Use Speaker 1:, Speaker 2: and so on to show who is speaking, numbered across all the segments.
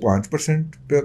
Speaker 1: 5%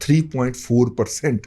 Speaker 1: 3.4%,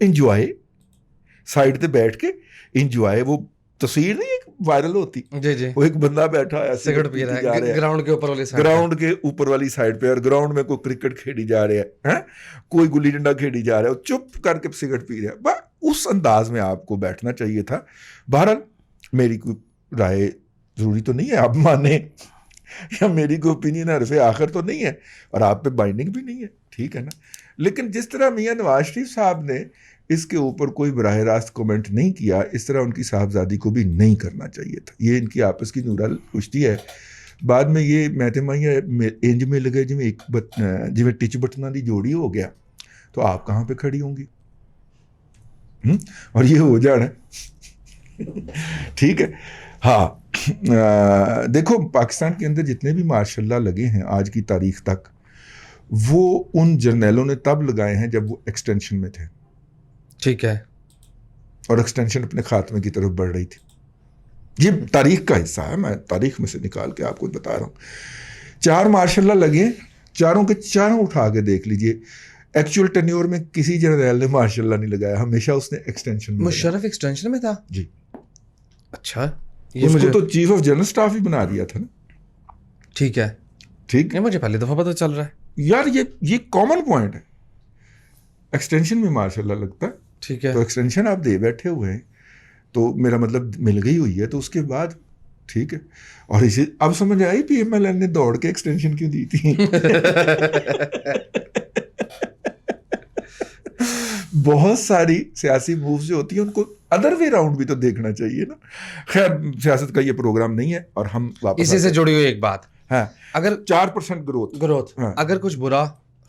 Speaker 1: enjoy side تے بیٹھ کے انجوائے. وہ تصویر نہیں ایک وائرل ہوتی,
Speaker 2: جی جی,
Speaker 1: وہ ایک بندہ بیٹھا ہے
Speaker 2: سگریٹ پی رہا ہے گراؤنڈ کے اوپر والی سائڈ,
Speaker 1: گراؤنڈ کے اوپر والی سائڈ پہ, اور گراؤنڈ میں کوئی کرکٹ کھیلی جا رہا ہے, کوئی گلی ڈنڈا کھیلی جا رہا ہے, چپ کر کے سگریٹ پی رہا ہے. اس انداز میں آپ کو بیٹھنا چاہیے تھا. بہرحال میری کوئی رائے ضروری تو نہیں ہے آپ مانیں, یا میری کوئی اوپینین حرف آخر تو نہیں ہے, اور آپ پہ بائنڈنگ بھی نہیں ہے, ٹھیک ہے نا. لیکن جس طرح میاں نواز شریف صاحب نے اس کے اوپر کوئی براہ راست کومنٹ نہیں کیا, اس طرح ان کی صاحبزادی کو بھی نہیں کرنا چاہیے تھا. یہ ان کی آپس کی نورال کشتی ہے. بعد میں یہ محتمہ انج میں لگے جی ایک جی ٹچ بٹنا دی جوڑی ہو گیا, تو آپ کہاں پہ کھڑی ہوں گی, اور یہ ہو جانا ٹھیک ہے. ہاں دیکھو پاکستان کے اندر جتنے بھی ماشاء اللہ لگے ہیں آج کی تاریخ تک, وہ ان جرنیلوں نے تب لگائے ہیں جب وہ ایکسٹینشن میں تھے,
Speaker 2: ٹھیک ہے,
Speaker 1: اور ایکسٹینشن اپنے خاتمے کی طرف بڑھ رہی تھی. یہ تاریخ کا حصہ ہے, میں تاریخ میں سے نکال کے آپ کو بتا رہا ہوں. 4 ماشاء اللہ لگے, چاروں کے چاروں اٹھا کے دیکھ لیجئے, ایکچوئل ٹینیور میں کسی جنرل نے ماشاء اللہ نہیں لگایا, ہمیشہ اس نے ایکسٹینشن میں.
Speaker 2: مشرف ایکسٹینشن میں تھا
Speaker 1: جی,
Speaker 2: اچھا,
Speaker 1: اس کو تو چیف آف جنرل اسٹاف ہی بنا دیا تھا نا.
Speaker 2: ٹھیک ہے,
Speaker 1: ٹھیک ہے,
Speaker 2: مجھے پہلی دفعہ پتہ چل رہا ہے
Speaker 1: یار یہ کامن پوائنٹ ہے. ایکسٹینشن میں ماشاء اللہ لگتا ہے,
Speaker 2: ٹھیک ہے,
Speaker 1: تو ایکسٹینشن آپ دے بیٹھے ہوئے ہیں, تو میرا مطلب مل گئی ہوئی ہے, تو اس کے بعد ٹھیک ہے. اور اسے اب سمجھ آئی پی ایم ایل این نے دوڑ کے ایکسٹینشن کیوں دی تھی. بہت ساری سیاسی مووز جو ہوتی ہیں ان کو ادر وے راؤنڈ بھی تو دیکھنا چاہیے نا. خیر سیاست کا یہ پروگرام نہیں ہے, اور ہم واپس
Speaker 2: اسی سے جڑی ہوئی ایک بات,
Speaker 1: ہاں,
Speaker 2: اگر
Speaker 1: 4% گروتھ,
Speaker 2: اگر کچھ برا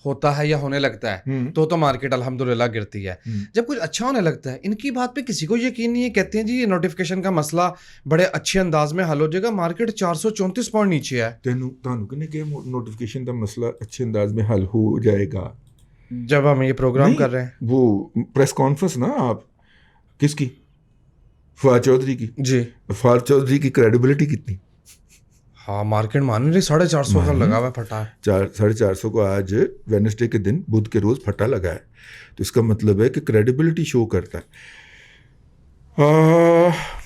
Speaker 2: ہوتا ہے یا ہونے لگتا ہے تو مارکیٹ الحمدللہ گرتی ہے. جب کچھ اچھا ہونے لگتا ہے, ان کی بات پہ کسی کو یقین نہیں ہے, کہتے ہیں جی یہ نوٹیفیکیشن کا مسئلہ بڑے اچھے انداز میں حل ہو جائے گا, مارکیٹ 434 پوائنٹ نیچے ہے.
Speaker 1: تانوں کنے کہ نوٹیفیکیشن کا مسئلہ اچھے انداز میں حل ہو جائے گا
Speaker 2: جب ہم یہ پروگرام کر رہے ہیں.
Speaker 1: وہ پریس کانفرنس نا آپ کس کی, فواد چودھری کی.
Speaker 2: جی,
Speaker 1: فواد چودھری کی کریڈیبلٹی کتنی,
Speaker 2: ہاں مارکیٹ مان رہی 450 کا لگا ہوا ہے, پھٹا ہے
Speaker 1: 450 کو. آج ویڈنسڈے کے دن بدھ کے روز پھٹا لگا ہے, تو اس کا مطلب ہے کہ کریڈیبلٹی شو کرتا ہے.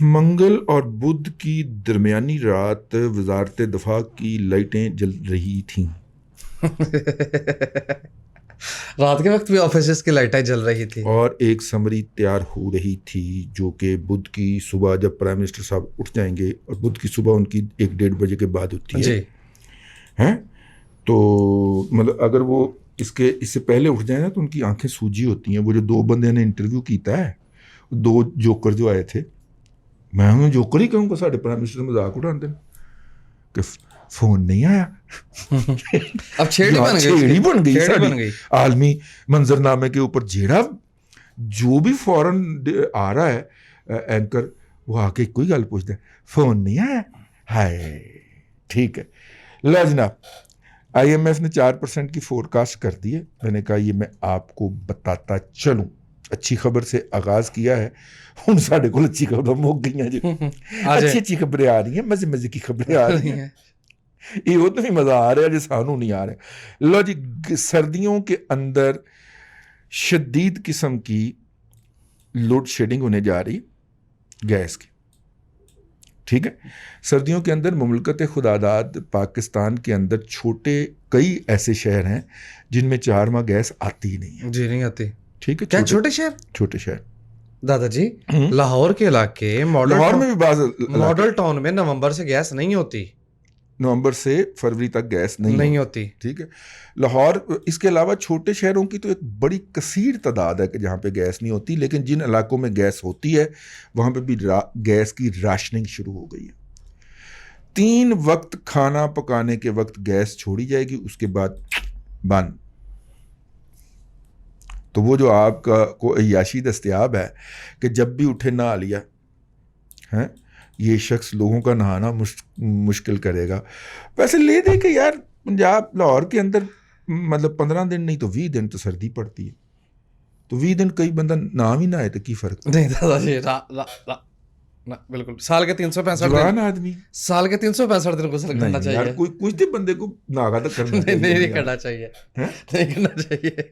Speaker 1: منگل اور بدھ کی درمیانی رات وزارت دفاع کی لائٹیں جل رہی تھیں.
Speaker 2: رات کے وقت بھی آفیسز کی لائٹیں جل رہی تھی,
Speaker 1: اور ایک سمری تیار ہو رہی تھی جو کہ بدھ کی صبح, جب پرائم منسٹر صاحب اٹھ جائیں گے, اور بدھ کی صبح ان کی 1-1:30 بجے کے بعد ہوتی ہے
Speaker 2: جی,
Speaker 1: ہیں, تو مطلب اگر وہ اس سے پہلے اٹھ جائیں نا تو ان کی آنکھیں سوجی ہوتی ہیں. وہ جو 2 بندے نے انٹرویو کیتا ہے, 2 جوکر جو آئے تھے, میں انہیں جوکر ہی کہوں گا, ساڈے پرائم منسٹر مذاق اڑاتے ہیں کہ فون نہیں آیا.
Speaker 2: اب چھیڑی
Speaker 1: بن گئی عالمی منظر نامے کے اوپر. جیڑا جو بھی فوراً آ رہا ہے اینکر, وہ آ کے کوئی گل پوچھتا ہے, فون نہیں آیا, ہائے ٹھیک ہے. لا جناب, آئی ایم ایف نے 4% کی فور کاسٹ کر دی ہے. میں نے کہا یہ میں آپ کو بتاتا چلوں, اچھی خبر سے آغاز کیا ہے. ہوں ساڈے کول اچھی خبر مک گئی ہیں جی, اچھی خبریں آ رہی ہیں, مزے کی خبریں آ رہی ہیں. یہ وہ تو بھی مزہ آ رہا ہے جو سانو نہیں آ رہا. لو جی, سردیوں کے اندر شدید قسم کی لوڈ شیڈنگ ہونے جا رہی گیس کی, ٹھیک ہے. سردیوں کے اندر مملکت خداداد پاکستان کے اندر کئی ایسے شہر ہیں جن میں 4 ماہ گیس آتی ہی نہیں ہے.
Speaker 2: جی نہیں آتی,
Speaker 1: ٹھیک ہے.
Speaker 2: کیا چھوٹے شہر دادا جی, لاہور کے علاقے ماڈل ٹاؤن میں نومبر سے گیس نہیں ہوتی,
Speaker 1: نومبر سے فروری تک گیس نہیں ہوتی, ٹھیک ہے. لاہور, اس کے علاوہ چھوٹے شہروں کی تو ایک بڑی کثیر تعداد ہے کہ جہاں پہ گیس نہیں ہوتی, لیکن جن علاقوں میں گیس ہوتی ہے وہاں پہ بھی گیس کی راشننگ شروع ہو گئی ہے. 3 وقت کھانا پکانے کے وقت گیس چھوڑی جائے گی, اس کے بعد بند. تو وہ جو آپ کا کو عیاشی دستیاب ہے کہ جب بھی اٹھے نہا لیا ہے, یہ شخص لوگوں کا نہانا مشکل کرے گا. ویسے لے دے کہ یار پنجاب لاہور کے اندر مطلب 15 دن نہیں تو 20 دن تو سردی پڑتی ہے, تو 20 دن کئی بندہ نام ہی نہ آئے تو کی فرق
Speaker 2: نہیں دادا جی. بالکل سال کے 365
Speaker 1: جوان آدمی,
Speaker 2: سال کے 365 دن غسل کرنا چاہیے.
Speaker 1: کوئی کچھ دے بندے کو ناغا تک کرنا
Speaker 2: نہیں کرنا چاہیے, نہیں کرنا چاہیے.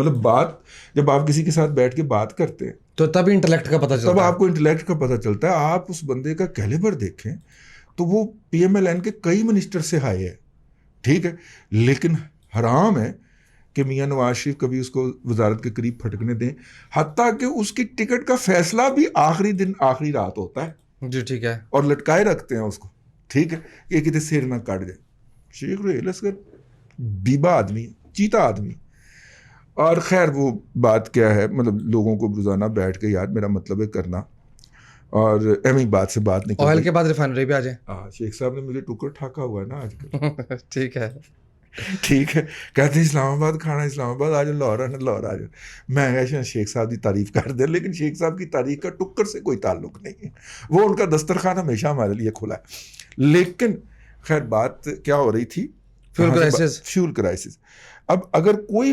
Speaker 1: مطلب بات جب آپ کسی کے ساتھ بیٹھ کے بات کرتے ہیں
Speaker 2: تو تبھی انٹلیکٹ کا پتہ چلتا
Speaker 1: تب
Speaker 2: ہے.
Speaker 1: آپ کو انٹلیکٹ کا پتہ چلتا ہے. آپ اس بندے کا کیلیبر دیکھیں تو وہ پی ایم ایل این کے کئی منسٹر سے ہائے ہے, ٹھیک ہے, لیکن حرام ہے کہ میاں نواز شریف کبھی اس کو وزارت کے قریب پھٹکنے دیں, حتیٰ کہ اس کی ٹکٹ کا فیصلہ بھی آخری دن آخری رات ہوتا ہے.
Speaker 2: جی ٹھیک ہے.
Speaker 1: اور لٹکائے رکھتے ہیں اس کو, ٹھیک ہے, کہ کتنے سیر نہ کاٹ جائے. شیخ ریل اصغر بیبا آدمی, چیتا آدمی. اور خیر وہ بات کیا ہے, مطلب لوگوں کو روزانہ بیٹھ کے یار میرا مطلب ہے کرنا, اور اہم بات سے بات نہیں
Speaker 2: آئل
Speaker 1: کرتی.
Speaker 2: کے بعد ریفائنری پہ آ جائیں.
Speaker 1: شیخ صاحب نے مجھے ٹکر ٹھاکا ہوا ہے نا آج کل.
Speaker 2: ٹھیک ہے,
Speaker 1: ٹھیک ہے, کہتے ہیں اسلام آباد کھانا, اسلام آباد آ جاؤ, لاہور آنا, لاہور آ جاؤ. میں کہا شیخ صاحب کی تعریف کر دیں, لیکن شیخ صاحب کی تعریف کا ٹکر سے کوئی تعلق نہیں ہے. وہ ان کا دسترخوان ہمیشہ ہمارے لیے کھلا ہے. لیکن خیر بات کیا ہو رہی تھی, فیول کرائسس. اب اگر کوئی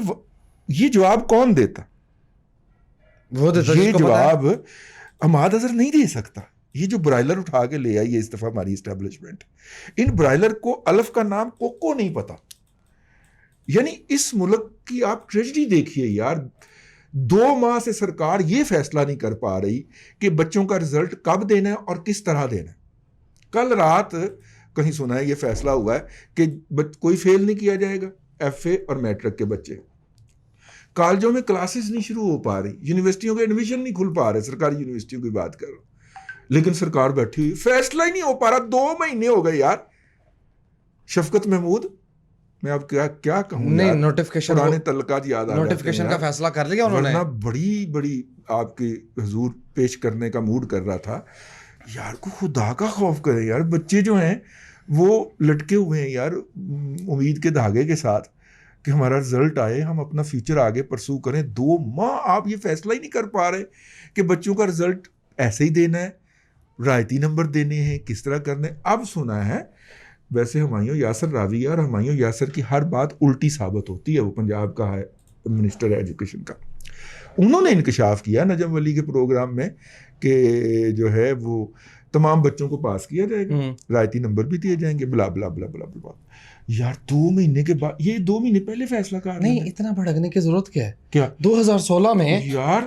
Speaker 1: یہ جواب کون دیتا,
Speaker 2: وہ دیتا
Speaker 1: یہ جواب عماد اظہر نہیں دے سکتا. یہ جو برائلر اٹھا کے لے آئی ہے اس دفعہ ہماری اسٹیبلشمنٹ, ان برائلر کو الف کا نام کوکو نہیں پتا. یعنی اس ملک کی آپ ٹریجڈی دیکھیے یار, 2 ماہ سے سرکار یہ فیصلہ نہیں کر پا رہی کہ بچوں کا رزلٹ کب دینا ہے اور کس طرح دینا ہے. کل رات کہیں سنا ہے یہ فیصلہ ہوا ہے کہ کوئی فیل نہیں کیا جائے گا, ایف اے اور میٹرک کے بچے. کالجوں میں کلاسز نہیں شروع ہو پا رہی, یونیورسٹیوں کے ایڈمیشن نہیں کھل پا رہے, سرکاری یونیورسٹیوں کی بات کر رہا ہوں, لیکن سرکار بیٹھی ہوئی, فیصلہ ہی نہیں ہو پا رہا. 2 مہینے ہو گئے یار. شفقت محمود, میں اب کیا کہوں, نہیں
Speaker 2: نوٹیفکیشن,
Speaker 1: پرانے تعلقات یاد آ جاتے ہیں.
Speaker 2: نوٹیفکیشن کا فیصلہ کر لیا انہوں نے,
Speaker 1: ورنہ بڑی آپ کے حضور پیش کرنے کا موڈ کر رہا تھا. یار کو خدا کا خوف کرے یار, بچے جو ہیں وہ لٹکے ہوئے ہیں یار امید کے دھاگے کے ساتھ کہ ہمارا رزلٹ آئے, ہم اپنا فیوچر آگے پرسو کریں. 2 ماہ آپ یہ فیصلہ ہی نہیں کر پا رہے کہ بچوں کا رزلٹ ایسے ہی دینا ہے, رعایتی نمبر دینے ہیں, کس طرح کرنے. اب سنا ہے ویسے ہمایوں یاسر راوی ہے, اور ہمایوں یاسر کی ہر بات الٹی ثابت ہوتی ہے. وہ پنجاب کا ہے منسٹر ایجوکیشن کا, انہوں نے انکشاف کیا نجم ولی کے پروگرام میں کہ جو ہے وہ تمام بچوں کو پاس کیا جائے گا, رعایتی نمبر بھی دیے جائیں گے, بلا بلا بلا بلا بلا. یار 2 مہینے کے بعد, یہ 2 مہینے پہلے فیصلہ کر
Speaker 2: نہیں, اتنا بھڑکنے کی ضرورت کیا ہے.
Speaker 1: کیا
Speaker 2: 2016 میں
Speaker 1: یار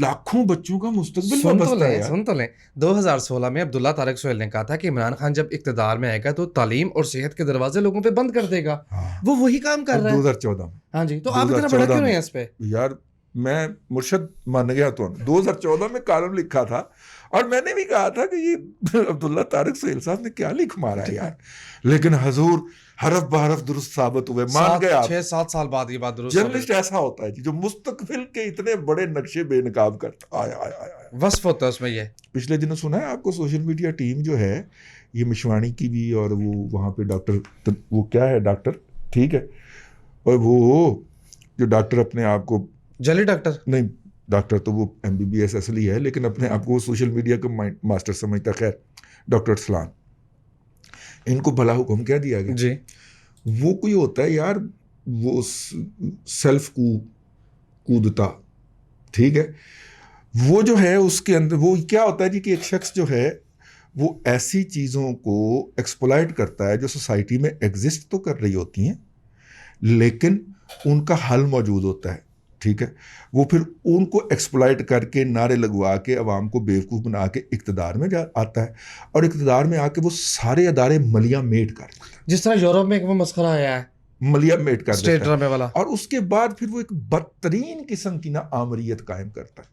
Speaker 1: لاکھوں بچوں کا مستقبل
Speaker 2: سن تو لیں. 2016 میں عبداللہ طارق سہیل نے کہا تھا کہ عمران خان جب اقتدار میں آئے گا تو تعلیم اور صحت کے دروازے لوگوں پہ بند کر دے گا. وہ وہی کام کر رہا ہے
Speaker 1: 2014 میں.
Speaker 2: ہاں جی, تو آپ اتنا بھڑک کیوں رہے ہیں اس پہ
Speaker 1: یار؟ میں مرشد مان گیا تو 2014 میں کالم لکھا تھا, اور میں نے بھی کہا تھا کہ یہ عبداللہ طارق سہیل صاحب نے کیا لکھ مارا ہے یار. لیکن حضور حرف بحرف درست ثابت ہوئے, مان گیا.
Speaker 2: 6-7 سال بعد یہ بات درست.
Speaker 1: جرنلسٹ ایسا ہوتا ہے جو مستقبل کے اتنے بڑے نقشے بے نقاب کرتا. آیا
Speaker 2: وصف ہوتا ہے اس میں. یہ
Speaker 1: پچھلے دنوں سنا ہے آپ کو, سوشل میڈیا ٹیم جو ہے یہ مشوانی کی بھی, اور وہ وہاں پہ ڈاکٹر, وہ کیا ہے ڈاکٹر, ٹھیک ہے, اور وہ جو ڈاکٹر اپنے آپ کو
Speaker 2: جلی ڈاکٹر
Speaker 1: نہیں, ڈاکٹر تو وہ MBBS اصلی ہے, لیکن اپنے آپ کو سوشل میڈیا کا ماسٹر سمجھتا. خیر ڈاکٹر ارسلان, ان کو بھلا حکم کیا دیا گیا
Speaker 2: جی.
Speaker 1: وہ کوئی ہوتا ہے یار, وہ سیلف کودتا, ٹھیک ہے, وہ جو ہے اس کے اندر وہ کیا ہوتا ہے جی کہ ایک شخص جو ہے وہ ایسی چیزوں کو ایکسپلائٹ کرتا ہے جو سوسائٹی میں ایگزسٹ تو کر رہی ہوتی ہیں لیکن ان کا حل موجود ہوتا ہے, ٹھیک ہے. وہ پھر ان کو ایکسپلائٹ کر کے نعرے لگوا کے عوام کو بیوقوف بنا کے اقتدار میں آتا ہے, اور اقتدار میں آ کے وہ سارے ادارے ملیا میٹ کر دیتا ہے,
Speaker 2: جس طرح یورپ میں ایک وہ مسخرہ آیا ہے
Speaker 1: ملیا میٹ کر
Speaker 2: اسٹیٹ
Speaker 1: دیتا
Speaker 2: ڈرامے
Speaker 1: ہے,
Speaker 2: والا,
Speaker 1: اور اس کے بعد پھر وہ ایک بدترین قسم کی نا آمریت قائم کرتا ہے.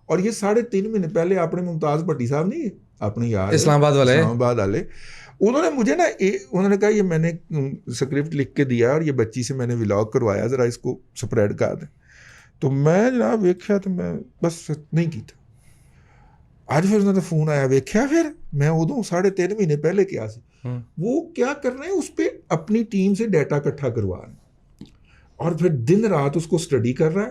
Speaker 1: اور یہ 3.5 مہینے پہلے اپنے ممتاز بھٹی صاحب نہیں, اپنے یار
Speaker 2: اسلام آباد والے,
Speaker 1: انہوں نے مجھے نا انہوں نے کہا یہ میں نے اسکرپٹ لکھ کے دیا اور یہ بچی سے میں نے ولاگ کروایا, ذرا اس کو سپریڈ کر دیں. تو میں جناب ویکھیا تو میں بس نہیں کیتا. اج پھر انہوں نے فون آیا, ویکھیا پھر میں ادوں 3.5 مہینے پہلے کیا سی, وہ کیا کر رہے ہیں اس پہ اپنی ٹیم سے ڈیٹا اکٹھا کروا رہے ہیں, اور پھر دن رات اس کو اسٹڈی کر رہا ہے,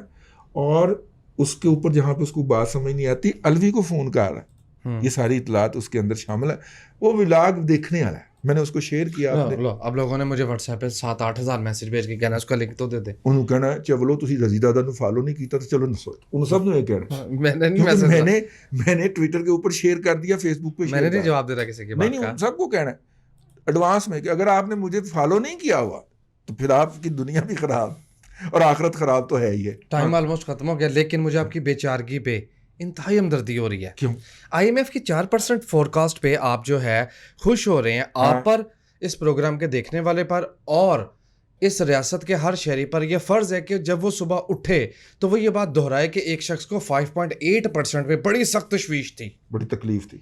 Speaker 1: اور اس کے اوپر جہاں پہ اس کو بات سمجھ نہیں آتی الوی کو فون کر رہا ہے, یہ ساری اطلاعات اس کے اندر شامل ہے. وہ ولاگ دیکھنے والا ہے, میں نے اس کو شیئر کیا.
Speaker 2: اب لوگوں نے مجھے واٹس ایپ پہ 7-8 ہزار میسج بھیج کے کہنا اس کا لنک تو دے دے.
Speaker 1: انہوں کہنا چلو تسی رضی دادا نو فالو نہیں کیتا تو چلو نسو, ان سب نے یہ کہنا. میں نے ٹویٹر کے اوپر شیئر کر دیا, فیس بک پہ
Speaker 2: میں نے نہیں جواب دے رہا کسی کی بات کا.
Speaker 1: نہیں, سب کو کہنا ہے ایڈوانس میں کہ اگر آپ نے مجھے فالو نہیں کیا ہوا تو پھر آپ کی دنیا بھی خراب. اور آخرت خراب تو ہے ہی ہے.
Speaker 2: ٹائم آلموسٹ ختم ہو گیا, لیکن مجھے آپ کی بے چارگی پہ انتہائی ہمدردی ہو رہی ہے.
Speaker 1: کیوں؟
Speaker 2: آئی ایم ایف کی 4% فور کاسٹ پہ آپ جو ہے خوش ہو رہے ہیں, آپ پر, اس پروگرام کے دیکھنے والے پر, اور اس ریاست کے ہر شہری پر یہ فرض ہے کہ جب وہ صبح اٹھے تو وہ یہ بات دہرائے کہ ایک شخص کو 5.8% پہ بڑی سخت تشویش تھی,
Speaker 1: بڑی تکلیف تھی,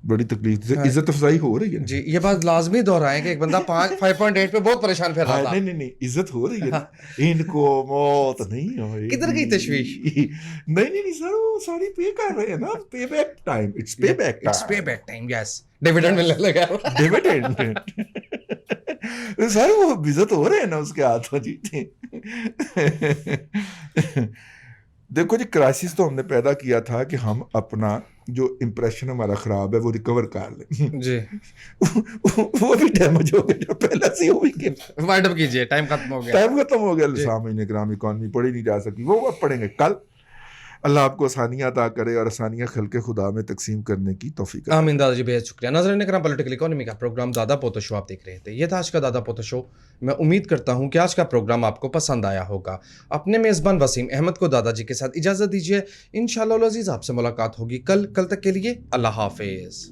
Speaker 1: بڑی تکلیف تھی. عزت افزائی ہو رہی ہے
Speaker 2: جی, یہ بات لازمی دہرائیں کہ ایک بندہ 5.8 پہ بہت پریشان پھر رہا تھا.
Speaker 1: نہیں, عزت ہو رہی ہے نا. ان کو موت نہیں ہوئی.
Speaker 2: کدھر گئی تشویش؟
Speaker 1: نہیں سر, وہ ساری پے کر رہے ہیں نا. Pay back time, it's pay back time.
Speaker 2: Yes, dividend ملنے لگا.
Speaker 1: ڈیویڈنڈ سر, وہ عزت ہو رہے ہیں نا اس کے ہاتھوں. جی دیکھو جی, کرائسس تو ہم نے پیدا کیا تھا کہ ہم اپنا جو امپریشن ہمارا خراب ہے وہ ریکور کر لیں. جی, وہ بھی ڈیمیج ہو گیا جو پہلے سے ہوئی.
Speaker 2: وائنڈ اپ کیجئے, ٹائم ختم ہو گیا.
Speaker 1: ٹائم ختم ہو گیا. سامعین کرام, اکانومی پڑھی نہیں جا سکی, وہ پڑھیں گے کل. اللہ آپ کو آسانیاں عطا کرے اور آسانیاں خلق خدا میں تقسیم کرنے کی توفیق.
Speaker 2: آمین. دادا جی بہت شکریہ. ناظرین کرام, پولیٹیکل اکانومی کا پروگرام دادا پوتو شو آپ دیکھ رہے تھے. یہ تھا آج کا دادا پوتو شو. میں امید کرتا ہوں کہ آج کا پروگرام آپ کو پسند آیا ہوگا. اپنے میزبان وسیم احمد کو دادا جی کے ساتھ اجازت دیجیے. انشاءاللہ العزیز آپ سے ملاقات ہوگی کل تک کے لیے اللہ حافظ.